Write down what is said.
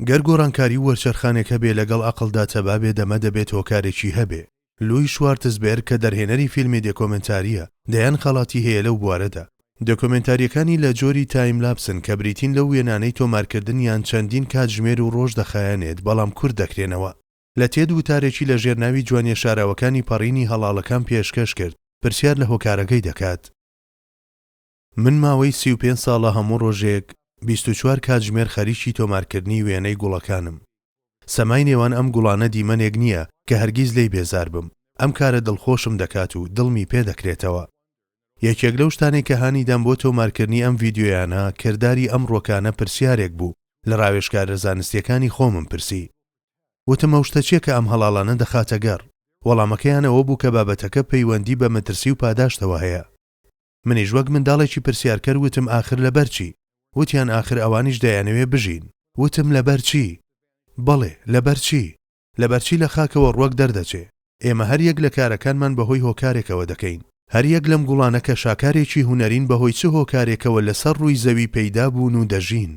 گەر گۆڕانکاری وەرچەرخانێک هەبێ لەگەڵ ئەقڵدا تەبابێ دەمە دەبێت هۆکارێکی هەبێ. لوی شوارتزبێرگ کە دەرهێنەری فیلمی دۆکۆمنتاریە دەیان خەڵاتی هەیە لەو بوارەدا. دۆکۆمنتاریەکانی لە جۆری تایملاپسن کە بریتین لەو وێنانەی تۆمارکردنیان چەندین کاتژمێر و ڕۆژ دەخایەنێت بەڵام کورت دەکرێنەوە. لە تێد وتارێکی لە ژێرناوی جوانیە شاراوەکانی پەڕینی هەڵاڵەکان پێشکەش کرد پرسیار لە هۆکارەکەی دەکات. من ماوەی 35 ساڵە هەموو ڕۆژێک 24 کاتژمێر خەریکی تۆمارکردنی وێنەی گوڵەکانم. سەمای نێوان ئەم گوڵانە دیمەنێک نییە کە هەرگیز لێی بێزار بم. ئەم کارە دڵخۆشم دەکات و دڵمی پێ دەکرێتەوە. یەکێک لەو شتانەی کە هانیدام بۆ تۆمارکردنی ئەم ڤیدیۆیانە کردداری ئەم ڕۆکانە پرسیارێک بوو لە ڕاوێژکارە زانستیەکانی خۆمم پرسی. وتم ئەو شتە چییە کە ئەم هەڵاڵانە دەخاتە گەڕ؟ وەڵامەکەیانەوە بوو کە بابەتەکە پەیوەندی بە مەترسی و پاداشتەوە هەیە. منیش وەک منداڵێکی پرسیارکەر وتم ئاخر لەبەرچی؟ وتیان ئاخر ئەوانیش دەیانەوێ بژین. وتم لەبەرچی؟ بەڵێ لەبەرچی؟ لەبەرچی لە خاکەوە ڕوەک دەردەچێ. ئێمە هەر یەک لە کارەکانمان بەهۆی هۆکارێکەوە دەکەین. هەر یەک لەم گوڵانە کە شاکارێکی هونەرین بەهۆی چ هۆکارێکەوە لەسەر ڕووی زەوی پەیدا بوون و دەژین.